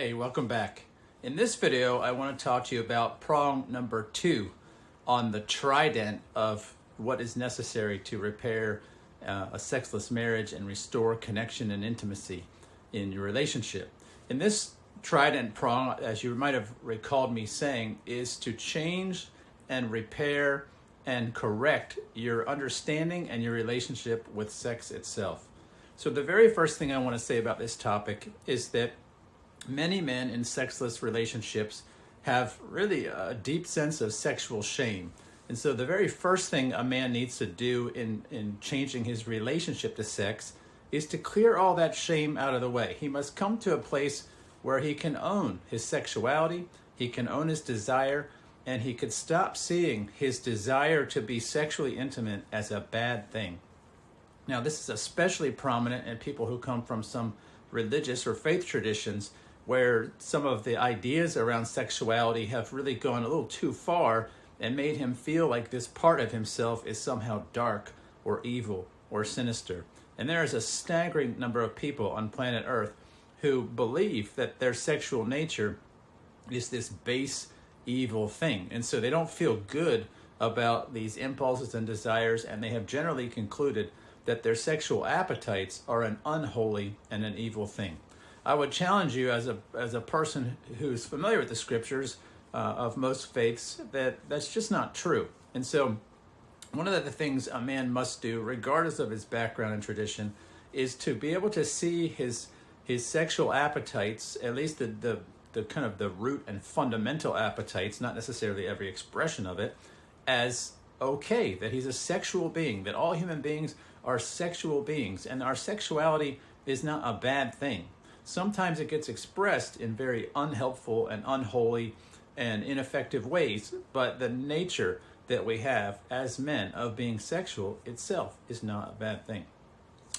Hey, welcome back. In this video, I want to talk to you about prong number 2 on the trident of what is necessary to repair a sexless marriage and restore connection and intimacy in your relationship. In this trident prong, as you might have recalled me saying, is to change and repair and correct your understanding and your relationship with sex itself. So the very first thing I want to say about this topic is that many men in sexless relationships have really a deep sense of sexual shame. And so the very first thing a man needs to do in changing his relationship to sex is to clear all that shame out of the way. He must come to a place where he can own his sexuality, he can own his desire, and he could stop seeing his desire to be sexually intimate as a bad thing. Now, this is especially prominent in people who come from some religious or faith traditions where some of the ideas around sexuality have really gone a little too far and made him feel like this part of himself is somehow dark or evil or sinister. And there is a staggering number of people on planet Earth who believe that their sexual nature is this base evil thing. And so they don't feel good about these impulses and desires, and they have generally concluded that their sexual appetites are an unholy and an evil thing. I would challenge you as a person who's familiar with the scriptures of most faiths that that's just not true. And so one of the things a man must do, regardless of his background and tradition, is to be able to see his sexual appetites, at least the kind of the root and fundamental appetites, not necessarily every expression of it, as okay, that he's a sexual being, that all human beings are sexual beings, and our sexuality is not a bad thing. Sometimes it gets expressed in very unhelpful and unholy and ineffective ways, but the nature that we have as men of being sexual itself is not a bad thing.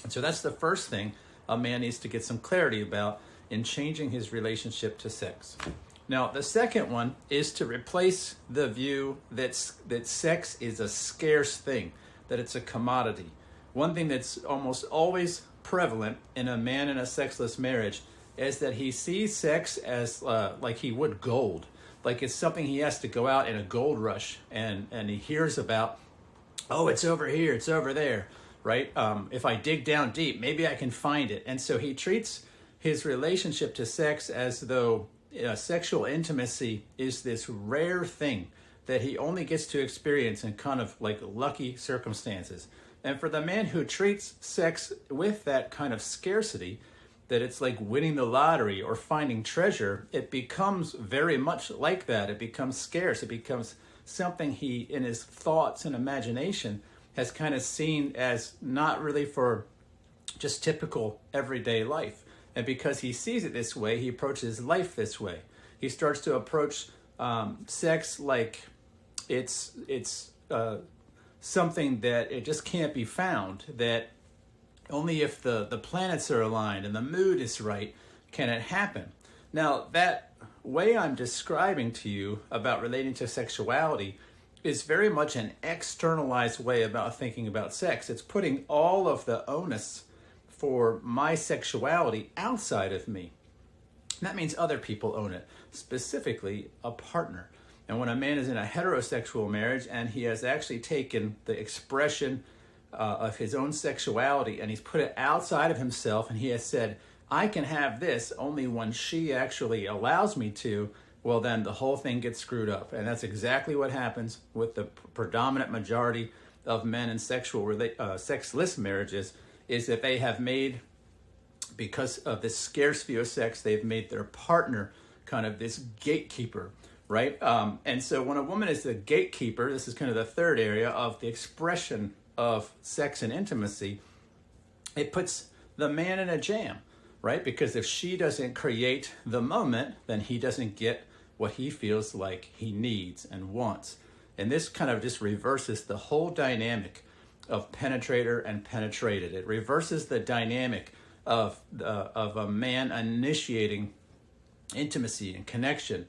And so that's the first thing a man needs to get some clarity about in changing his relationship to sex. Now, the second one is to replace the view that sex is a scarce thing, that it's a commodity. One thing that's almost always prevalent in a man in a sexless marriage is that he sees sex as like he would gold, like it's something he has to go out in a gold rush and he hears about, oh, it's over here, it's over there, right? If I dig down deep, maybe I can find it. And so he treats his relationship to sex as though sexual intimacy is this rare thing that he only gets to experience in kind of like lucky circumstances. And for the man who treats sex with that kind of scarcity, that it's like winning the lottery or finding treasure, it becomes very much like that. It becomes scarce. It becomes something he, in his thoughts and imagination, has kind of seen as not really for just typical everyday life. And because he sees it this way, he approaches life this way. He starts to approach sex like it's something that it just can't be found, that only if the planets are aligned and the mood is right can it happen. Now, that way I'm describing to you about relating to sexuality is very much an externalized way about thinking about sex. It's putting all of the onus for my sexuality outside of me. That means other people own it, specifically a partner. And when a man is in a heterosexual marriage and he has actually taken the expression of his own sexuality and he's put it outside of himself and he has said, I can have this only when she actually allows me to, well, then the whole thing gets screwed up. And that's exactly what happens with the predominant majority of men in sexless marriages, is that they have made, because of this scarce view of sex, they've made their partner kind of this gatekeeper, right? And so when a woman is the gatekeeper, this is kind of the third area of the expression of sex and intimacy, it puts the man in a jam, right? Because if she doesn't create the moment, then he doesn't get what he feels like he needs and wants. And this kind of just reverses the whole dynamic of penetrator and penetrated. It reverses the dynamic of a man initiating intimacy and connection,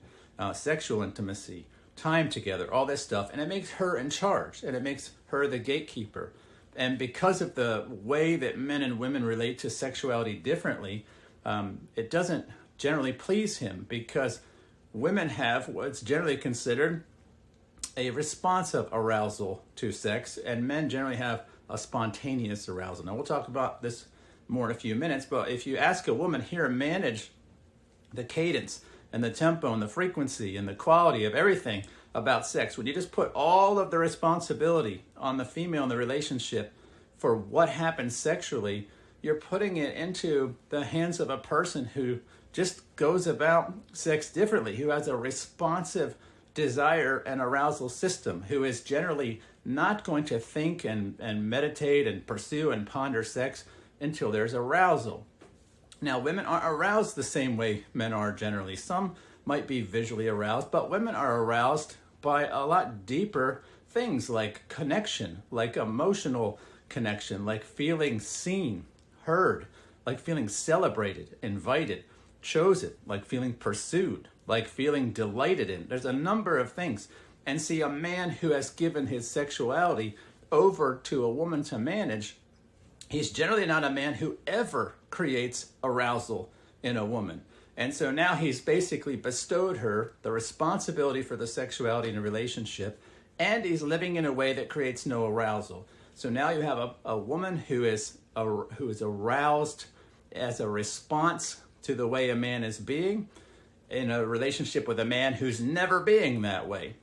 sexual intimacy, time together, all this stuff, and it makes her in charge, and it makes her the gatekeeper. And because of the way that men and women relate to sexuality differently, it doesn't generally please him, because women have what's generally considered a responsive arousal to sex, and men generally have a spontaneous arousal. Now, we'll talk about this more in a few minutes, but if you ask a woman here, manage the cadence and the tempo and the frequency and the quality of everything about sex, when you just put all of the responsibility on the female in the relationship for what happens sexually, you're putting it into the hands of a person who just goes about sex differently, who has a responsive desire and arousal system, who is generally not going to think and meditate and pursue and ponder sex until there's arousal. Now, women aren't aroused the same way men are generally. Some might be visually aroused, but women are aroused by a lot deeper things like connection, like emotional connection, like feeling seen, heard, like feeling celebrated, invited, chosen, like feeling pursued, like feeling delighted in. There's a number of things. And see, a man who has given his sexuality over to a woman to manage, he's generally not a man who ever creates arousal in a woman. And so now he's basically bestowed her the responsibility for the sexuality in a relationship, and he's living in a way that creates no arousal. So now you have a woman who is aroused as a response to the way a man is being, in a relationship with a man who's never being that way.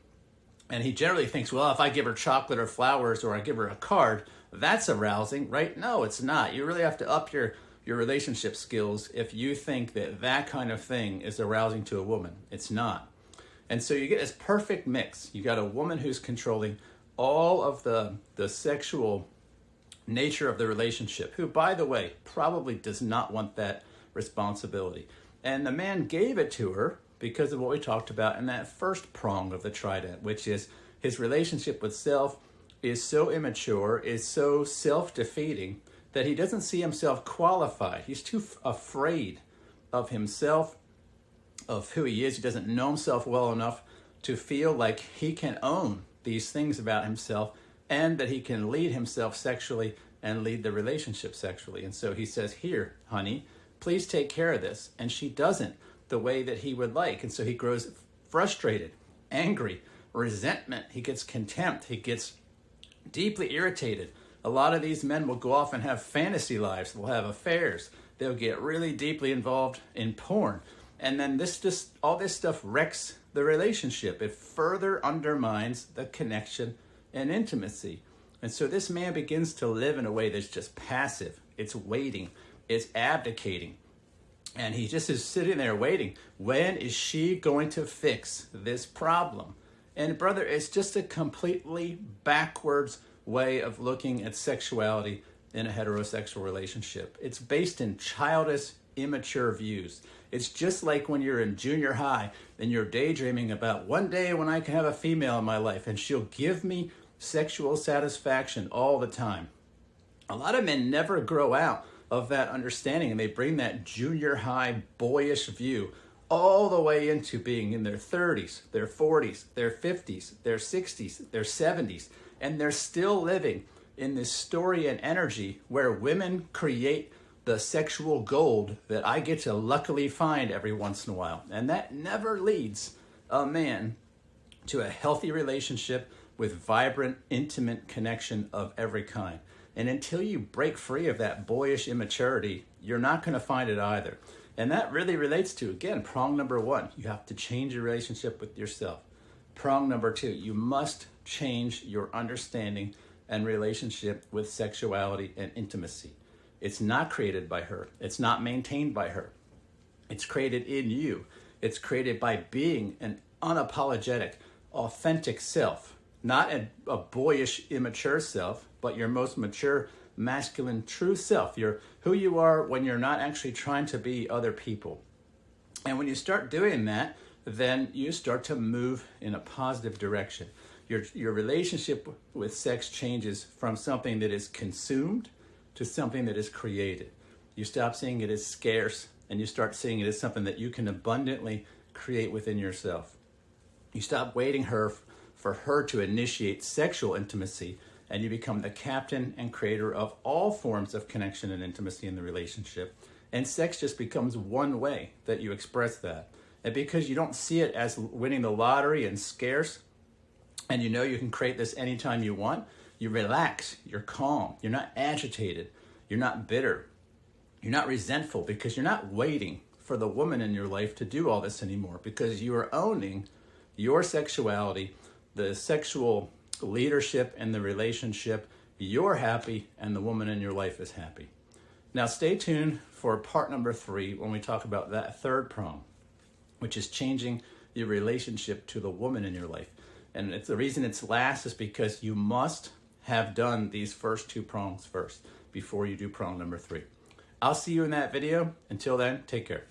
And he generally thinks, well, if I give her chocolate or flowers or I give her a card, that's arousing, right? No, it's not. You really have to up your relationship skills if you think that that kind of thing is arousing to a woman. It's not. And so you get this perfect mix. You got a woman who's controlling all of the sexual nature of the relationship, who, by the way, probably does not want that responsibility. And the man gave it to her because of what we talked about in that first prong of the trident, which is his relationship with self is so immature, is so self-defeating, that he doesn't see himself qualified. He's too afraid of himself, of who he is. He doesn't know himself well enough to feel like he can own these things about himself and that he can lead himself sexually and lead the relationship sexually. And so he says, here, honey, please take care of this. And she doesn't the way that he would like. And so he grows frustrated, angry, resentment. He gets contempt. He gets deeply irritated. A lot of these men will go off and have fantasy lives. They'll have affairs. They'll get really deeply involved in porn. And then all this stuff wrecks the relationship. It further undermines the connection and intimacy. And so this man begins to live in a way that's just passive. It's waiting. It's abdicating. And he just is sitting there waiting. When is she going to fix this problem? And brother, it's just a completely backwards way of looking at sexuality in a heterosexual relationship. It's based in childish, immature views. It's just like when you're in junior high and you're daydreaming about one day when I can have a female in my life and she'll give me sexual satisfaction all the time. A lot of men never grow out of that understanding, and they bring that junior high boyish view all the way into being in their 30s, their 40s, their 50s, their 60s, their 70s, and they're still living in this story and energy where women create the sexual gold that I get to luckily find every once in a while. And that never leads a man to a healthy relationship with vibrant, intimate connection of every kind. And until you break free of that boyish immaturity, you're not going to find it either. And that really relates to, again, prong number one. You have to change your relationship with yourself. Prong number two, you must change your understanding and relationship with sexuality and intimacy. It's not created by her. It's not maintained by her. It's created in you. It's created by being an unapologetic, authentic self. Not a boyish, immature self, but your most mature, masculine, true self. You're who you are when you're not actually trying to be other people. And when you start doing that, then you start to move in a positive direction. Your relationship with sex changes from something that is consumed to something that is created. You stop seeing it as scarce, and you start seeing it as something that you can abundantly create within yourself. You stop waiting for her to initiate sexual intimacy, and you become the captain and creator of all forms of connection and intimacy in the relationship. And sex just becomes one way that you express that. And because you don't see it as winning the lottery and scarce, and you know you can create this anytime you want, you relax, you're calm, you're not agitated, you're not bitter, you're not resentful, because you're not waiting for the woman in your life to do all this anymore, because you are owning your sexuality, the sexual leadership in the relationship. You're happy and the woman in your life is happy. Now stay tuned for part number 3 when we talk about that third prong, which is changing your relationship to the woman in your life. And it's the reason it's last is because you must have done these first 2 prongs first before you do prong number 3. I'll see you in that video. Until then, take care.